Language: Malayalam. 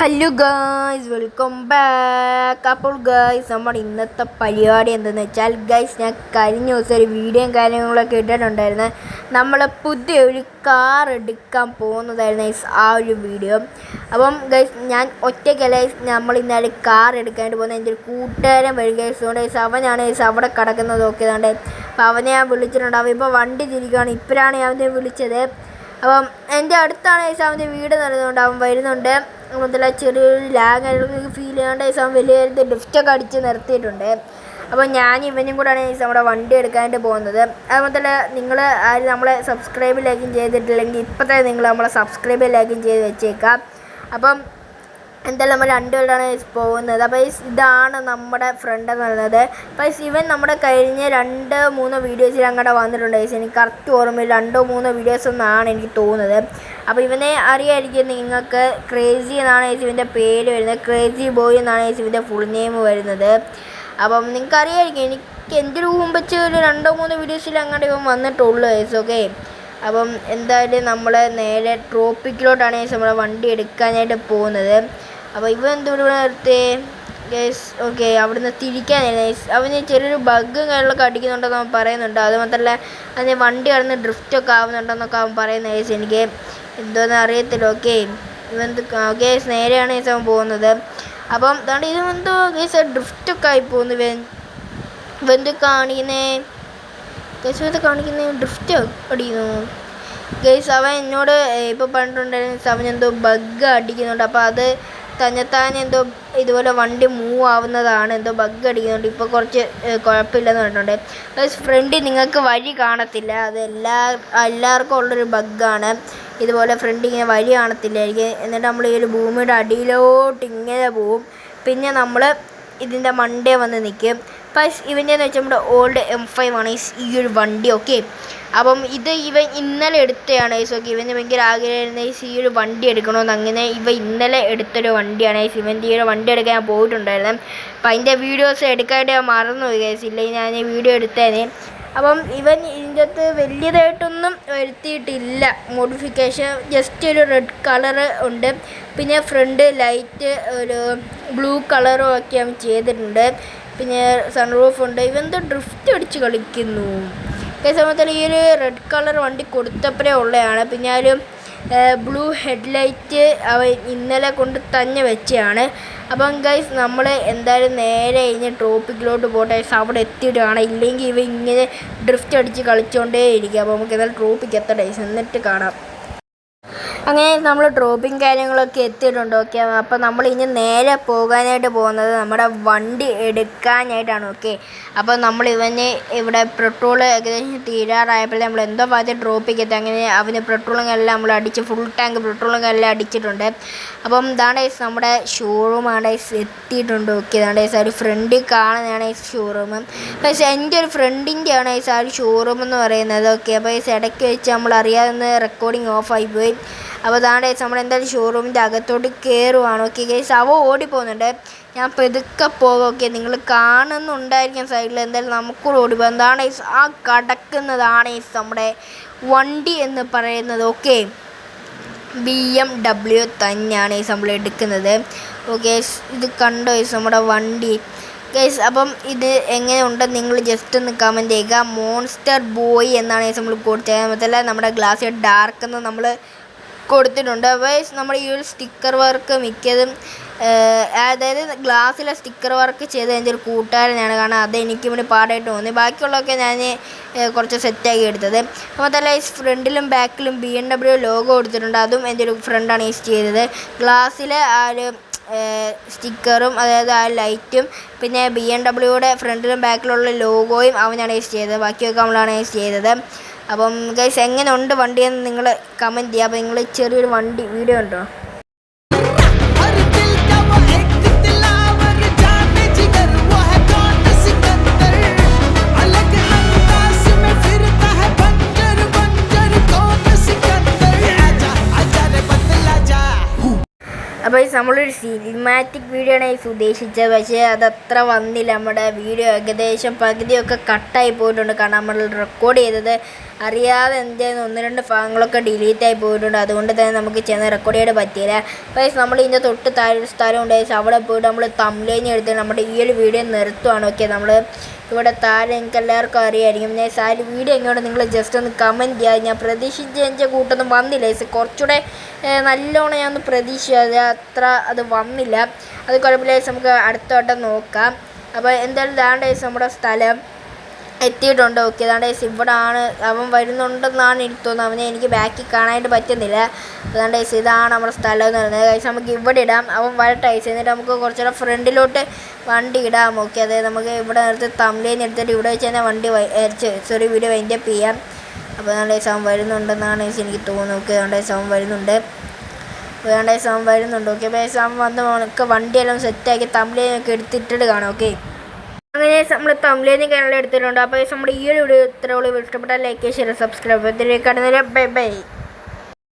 Hello guys, welcome back. അപ്പോൾ ഗായ്സ്, നമ്മുടെ ഇന്നത്തെ പരിപാടി എന്തെന്ന് വെച്ചാൽ ഗായ്സ്, ഞാൻ കഴിഞ്ഞ ദിവസം ഒരു വീഡിയോയും കാര്യങ്ങളൊക്കെ ഇട്ടിട്ടുണ്ടായിരുന്നു. നമ്മൾ പുതിയൊരു കാർ എടുക്കാൻ പോകുന്നതായിരുന്നു ആ ഒരു വീഡിയോ. അപ്പം ഗായ്സ്, ഞാൻ ഒറ്റയ്ക്കല്ല നമ്മൾ ഇന്നലെ കാർ എടുക്കാനായിട്ട് പോകുന്നത്. എൻ്റെ ഒരു കൂട്ടുകാരൻ വരും ഗായ്സ്. അതുകൊണ്ട് അവനാണ് അവിടെ കിടക്കുന്നത് നോക്കിയതുകൊണ്ട് അപ്പോൾ അവനെ ഞാൻ വിളിച്ചിട്ടുണ്ട്. അവൻ ഇപ്പോൾ വണ്ടി തിരിക്കുകയാണ്. ഇപ്പോഴാണ് ഞാൻ അവനെ വിളിച്ചത്. അപ്പം എൻ്റെ അടുത്താണ് അവൻ്റെ വീട് നടന്നുകൊണ്ട് അവൻ വരുന്നുണ്ട്. മുതല ചെറിയൊരു ലാഗ് ഫീൽ ചെയ്യാണ്ട് അവൻ വലിയ ലിഫ്റ്റൊക്കെ അടിച്ച് നിർത്തിയിട്ടുണ്ട്. അപ്പോൾ ഞാൻ ഇവനും കൂടെയാണ് നമ്മുടെ വണ്ടി എടുക്കാനായിട്ട് പോകുന്നത്. അതുപോലെ നിങ്ങൾ ആരും നമ്മളെ സബ്സ്ക്രൈബ് ലൈക്കും ചെയ്തിട്ടില്ലെങ്കിൽ ഇപ്പം തന്നെ നിങ്ങൾ നമ്മളെ സബ്സ്ക്രൈബ് ലൈക്കും ചെയ്ത് വെച്ചേക്കാം. അപ്പം എന്തായാലും നമ്മൾ രണ്ടുപേരാണ് പോകുന്നത്. അപ്പോൾ ഇതാണ് നമ്മുടെ ഫ്രണ്ട് എന്ന് പറയുന്നത്. അപ്പോൾ ഇവൻ നമ്മുടെ കഴിഞ്ഞ 2-3 വീഡിയോസിൽ അങ്ങോട്ട് വന്നിട്ടുണ്ട്. എനിക്ക് കറക്റ്റ് ഓർമ്മയില്ല, 2-3 വീഡിയോസ് എന്നാണ് എനിക്ക് തോന്നുന്നത്. അപ്പോൾ ഇവനെ അറിയായിരിക്കും നിങ്ങൾക്ക്. ക്രേസി എന്നാണ് ഇവൻ്റെ പേര് വരുന്നത്. ക്രേസി ബോയ് എന്നാണ് ഇവൻ്റെ ഫുൾ നെയിം വരുന്നത്. അപ്പം നിങ്ങൾക്ക് അറിയായിരിക്കും. എനിക്ക് എൻ്റെ ഒരു മുമ്പ് വെച്ച് ഒരു 2-3 വീഡിയോസിൽ അങ്ങോട്ട് ഇവൻ വന്നിട്ടുള്ളൂ. ഓക്കെ, അപ്പം എന്തായാലും നമ്മൾ നേരെ ട്രോപ്പിക്കിലോട്ടാണ് നമ്മളെ വണ്ടി എടുക്കാനായിട്ട് പോകുന്നത്. അപ്പോൾ ഇവ എന്തുകൂടെ നിർത്തി ഗൈസ്. ഓക്കെ, അവിടുന്ന് തിരിക്കാനായിരുന്നു ഗൈസ്. അവന് ചെറിയൊരു ബഗ്ഗും കാര്യങ്ങളൊക്കെ അടിക്കുന്നുണ്ടെന്ന് അവൻ പറയുന്നുണ്ട്. അതുമാത്രമല്ല അതിന് വണ്ടി കടന്ന് ഡ്രിഫ്റ്റൊക്കെ ആവുന്നുണ്ടെന്നൊക്കെ അവൻ പറയുന്ന ഗൈസ്. എനിക്ക് എന്തോന്ന് അറിയത്തില്ല. ഓക്കെ, ഇവന്ത് ഗൈസ് നേരെയാണ് ഗൈസ് അവൻ പോകുന്നത്. അപ്പം അതുകൊണ്ട് ഇതെന്തോ ഗൈസ് ഡ്രിഫ്റ്റൊക്കെ ആയി പോകുന്നു. ഇവന്ത് കാണിക്കുന്നേ ഗൈസ്, കാണിക്കുന്നേ ഡ്രിഫ്റ്റ് അടിക്കുന്നു ഗൈസ്. അവൻ എന്നോട് ഇപ്പോൾ പറഞ്ഞിട്ടുണ്ടായിരുന്നു അവനെന്തോ ബഗ്ഗ് അടിക്കുന്നുണ്ട്. അപ്പോൾ അത് തന്നെത്താൻ എന്തോ ഇതുപോലെ വണ്ടി മൂവ് ആവുന്നതാണ്, എന്തോ ബഗ്ഗ് അടിക്കുന്നുണ്ട്. ഇപ്പോൾ കുറച്ച് കുഴപ്പമില്ലെന്ന് പറഞ്ഞിട്ടുണ്ട് ഗൈസ്. ഫ്രണ്ടിൽ നിങ്ങൾക്ക് വഴി കാണത്തില്ല, അത് എല്ലാവർക്കും ഉള്ളൊരു ബഗ്ഗാണ്. ഇതുപോലെ ഫ്രണ്ട് ഇങ്ങനെ വഴി കാണത്തില്ലായിരിക്കും. എന്നിട്ട് നമ്മൾ ഈ ഒരു ഭൂമിയുടെ അടിയിലോട്ട് ഇങ്ങനെ പോവും. പിന്നെ നമ്മൾ ഇതിൻ്റെ മണ്ടേ വന്ന് നിൽക്കും. അപ്പം ഇവൻ്റെന്ന് വെച്ചാൽ നമ്മുടെ ഓൾഡ് M5 ആണ് ഈ ഒരു വണ്ടി. ഓക്കെ, അപ്പം ഇവൻ ഇന്നലെ എടുത്തതാണ്. ഓക്കെ, ഇവന് ഭയങ്കര ആഗ്രഹമായിരുന്നു ഈ ഒരു വണ്ടി എടുക്കണമെന്ന്. അങ്ങനെ ഇന്നലെ എടുത്തൊരു വണ്ടിയാണ്. ഇവൻ്റെ ഈ ഒരു വണ്ടി എടുക്കാൻ ഞാൻ പോയിട്ടുണ്ടായിരുന്നു. അപ്പം അതിൻ്റെ വീഡിയോസ് എടുക്കാനായിട്ട് ഞാൻ മറന്നുപോയി ഗൈസ്. ഇല്ലെങ്കിൽ ഞാൻ ഈ വീഡിയോ എടുത്തേനെ. അപ്പം ഇവൻ ഇതിൻ്റെ അകത്ത് വലിയതായിട്ടൊന്നും വരുത്തിയിട്ടില്ല മോഡിഫിക്കേഷൻ. ജസ്റ്റ് ഒരു റെഡ് കളറ് ഉണ്ട്. പിന്നെ ഫ്രണ്ട് ലൈറ്റ് ഒരു ബ്ലൂ കളറും ഒക്കെ അവൻ ചെയ്തിട്ടുണ്ട്. പിന്നെ സൺറൂഫ് ഉണ്ട്. ഇവെന്തോ ഡ്രിഫ്റ്റ് അടിച്ച് കളിക്കുന്നു. അതേ സമയത്തിൽ ഈ ഒരു റെഡ് കളർ വണ്ടി കൊടുത്തപ്പോഴേ ഉള്ളതാണ്. പിന്നെ ആ ഒരു ബ്ലൂ ഹെഡ്ലൈറ്റ് അവൻ ഇന്നലെ കൊണ്ട് തന്നെ വെച്ചതാണ്. അപ്പം ഗൈസ്, നമ്മൾ എന്തായാലും നേരെ കഴിഞ്ഞ് ട്രോപ്പിക്കിലോട്ട് പോട്ടെ. അവിടെ എത്തിയിട്ടാണ്. ഇല്ലെങ്കിൽ ഇവ ഇങ്ങനെ ഡ്രിഫ്റ്റ് അടിച്ച് കളിച്ചുകൊണ്ടേ ഇരിക്കുക. അപ്പോൾ നമുക്ക് എന്തായാലും ട്രോപ്പിക്ക് എത്തട്ടെ, എന്നിട്ട് കാണാം. അങ്ങനെ നമ്മൾ ഡ്രോപ്പിങ് കാര്യങ്ങളൊക്കെ എത്തിയിട്ടുണ്ട്. ഓക്കെ, അപ്പോൾ നമ്മൾ ഇനി നേരെ പോകാനായിട്ട് പോകുന്നത് നമ്മുടെ വണ്ടി എടുക്കാനായിട്ടാണ്. ഓക്കെ, അപ്പോൾ നമ്മൾ ഇവന് ഇവിടെ പെട്രോൾ ഏകദേശം തീരാറായപ്പോൾ നമ്മൾ എന്തോ ഭാഗത്ത് ഡ്രോപ്പിക്ക് എത്തി. അങ്ങനെ അവന് പെട്രോളും എല്ലാം നമ്മൾ അടിച്ച് ഫുൾ ടാങ്ക് പെട്രോളും എല്ലാം അടിച്ചിട്ടുണ്ട്. അപ്പം ഇതാണ് നമ്മുടെ ഷോറൂമാണ് എത്തിയിട്ടുണ്ട്. ഓക്കെ, ഇതാണ് ആ ഒരു ഫ്രണ്ടിൽ കാണുന്നതാണ് ഈ ഷോറൂം. പക്ഷേ എൻ്റെ ഒരു ഫ്രണ്ടിൻ്റെയാണ് ആ ഒരു ഷോറൂം എന്ന് പറയുന്നത്. ഓക്കെ, അപ്പോൾ ഈ ഇടയ്ക്ക് വെച്ച് നമ്മൾ അറിയാവുന്ന റെക്കോർഡിങ് ഓഫായി പോയി. അപ്പോൾ അതാണ് നമ്മളെന്തായാലും ഷോറൂമിൻ്റെ അകത്തോട്ട് കയറുവാണ്. ഓക്കെ ഗൈസ്, അവ ഓടിപ്പോകുന്നുണ്ട്. ഞാൻ പെതുക്കെ പോകും. ഓക്കെ, നിങ്ങൾ കാണുന്നുണ്ടായിരിക്കും സൈഡിൽ. എന്തായാലും നമുക്കൂടെ ഓടിപ്പോകും. എന്താണ് ആ കിടക്കുന്നതാണ് നമ്മുടെ വണ്ടി എന്ന് പറയുന്നത്. ഓക്കെ, BMW തന്നെയാണ് നമ്മൾ എടുക്കുന്നത്. ഓക്കെ, ഇത് കണ്ടോ നമ്മുടെ വണ്ടി ഗൈസ്. അപ്പം ഇത് എങ്ങനെ ഉണ്ടെന്ന് നിങ്ങൾ ജസ്റ്റ് ഒന്ന് കമൻറ്റ് ചെയ്യുക. മോൺസ്റ്റർ ബോയ് എന്നാണ് നമ്മൾ കൊടുത്തത്. അതല്ല നമ്മുടെ ഗ്ലാസ് ഡാർക്ക് എന്ന് നമ്മൾ കൊടുത്തിട്ടുണ്ട്. അപ്പോൾ നമ്മുടെ ഈ ഒരു സ്റ്റിക്കർ വർക്ക് മിക്കതും അതായത് ഗ്ലാസ്സിലെ സ്റ്റിക്കർ വർക്ക് ചെയ്ത് എൻ്റെ ഒരു കൂട്ടുകാരനാണ്. കാരണം അതെനിക്ക് വേണ്ടി പാടായിട്ട് തോന്നി. ബാക്കിയുള്ളതൊക്കെ ഞാൻ കുറച്ച് സെറ്റാക്കി എടുത്തത്. അപ്പോൾ തന്നെ ഈ ഫ്രണ്ടിലും ബാക്കിലും BMW ലോഗോ കൊടുത്തിട്ടുണ്ട്. അതും എൻ്റെ ഒരു ഫ്രണ്ടാണ് യൂസ് ചെയ്തത്. ഗ്ലാസ്സിലെ ആ ഒരു സ്റ്റിക്കറും അതായത് ആ ലൈറ്റും പിന്നെ BMW ഫ്രണ്ടിലും ബാക്കിലുള്ള ലോഗോയും അവനാണ് യൂസ് ചെയ്തത്. ബാക്കിയൊക്കെ നമ്മളാണ് യൂസ് ചെയ്തത്. അപ്പം ഗൈസ്, എങ്ങനെ ഉണ്ട് വണ്ടിയെന്ന് നിങ്ങൾ കമൻറ്റ് ചെയ്യുക. അപ്പോൾ നിങ്ങൾ ചെറിയൊരു വണ്ടി വീഡിയോ ഉണ്ടോ? അപ്പോൾ നമ്മളൊരു സിനിമാറ്റിക് വീഡിയോ ആണ് ഉദ്ദേശിച്ചത്, പക്ഷേ അതത്ര വന്നില്ല. നമ്മുടെ വീഡിയോ ഏകദേശം പകുതിയൊക്കെ കട്ടായി പോയിട്ടുണ്ട്. കാരണം നമ്മൾ റെക്കോർഡ് ചെയ്തത് അറിയാതെ എന്തെങ്കിലും 1-2 ഭാഗങ്ങളൊക്കെ ഡിലീറ്റായി പോയിട്ടുണ്ട്. അതുകൊണ്ട് തന്നെ നമുക്ക് ചെന്ന് റെക്കോർഡ് ചെയ്യാൻ പറ്റിയില്ല. അപ്പോൾ നമ്മൾ ഇതിൻ്റെ തൊട്ട് താഴെ ഒരു സ്ഥലം ഉണ്ടായി, അവിടെ പോയിട്ട് നമ്മൾ തംബ്നെയിൽ എടുത്ത് നമ്മുടെ ഈ ഒരു വീഡിയോ നിർത്തുവാണ്. ഓക്കെ, നമ്മൾ ഇവിടെ താഴെ നിങ്ങൾക്ക് എല്ലാവർക്കും അറിയാമായിരിക്കും. ഞാൻ സാരി വീഡിയോ എങ്ങോട്ട് നിങ്ങൾ ജസ്റ്റ് ഒന്ന് കമൻറ്റ് ചെയ്യുക. ഞാൻ പ്രതീക്ഷിച്ച എൻ്റെ കൂട്ടൊന്നും വന്നില്ല, കുറച്ചുകൂടെ നല്ലോണം ഞാൻ ഒന്ന് പ്രതീക്ഷിച്ചത് അത്ര അത് വന്നില്ല. അത് കുഴപ്പമില്ല, നമുക്ക് അടുത്ത വട്ടം നോക്കാം. അപ്പോൾ എന്തായാലും ദാണ്ട് നമ്മുടെ സ്ഥലം എത്തിയിട്ടുണ്ട്. ഓക്കെ, അതാണ്ട് ഇവിടെ ആണ് അവൻ വരുന്നുണ്ടെന്നാണ് എനിക്ക് തോന്നുന്നത്. അവനെ എനിക്ക് ബാക്കിൽ കാണാനായിട്ട് പറ്റുന്നില്ല. അതാണ്ട് ഇതാണ് നമ്മുടെ സ്ഥലം എന്ന് പറയുന്നത്. കഴിച്ച് നമുക്ക് ഇവിടെ ഇടാം, അവൻ വരട്ടെ. എന്നിട്ട് നമുക്ക് കുറച്ചുകൂടെ ഫ്രണ്ടിലോട്ട് വണ്ടി ഇടാം. ഓക്കെ, അതായത് നമുക്ക് ഇവിടെ നിർത്തി തംബ്നെയിൽ എടുത്തിട്ട് ഇവിടെ വെച്ച് തന്നെ വണ്ടി വീഡിയോ വൈൻഡപ്പ് ചെയ്യാം. അപ്പോൾ അതാണ്ട് അവൻ വരുന്നുണ്ടെന്നാണ് എനിക്ക് തോന്നുന്നത്. ഓക്കെ, അതാണ്ട് അവൻ വരുന്നുണ്ട്. ഓക്കെ, അവൻ വന്ന് നമുക്ക് വണ്ടിയെല്ലാം സെറ്റാക്കി തംബ്നെയിലൊക്കെ എടുത്തിട്ടിട്ട് കാണാം. ഓക്കെ, അങ്ങനെ നമ്മൾ തംബ്നെയിൽ കാണാൻ എടുത്തിട്ടുണ്ട്. അപ്പോൾ നമ്മുടെ ഈ ഒരു വീഡിയോ ഇത്രയുള്ളൂ. ഇഷ്ടപ്പെട്ടാൽ ലൈക്ക്, ഷെയർ, സബ്സ്ക്രൈബ്. ഇതിലേക്ക് കാണുന്നതിന് ബൈ ബൈ.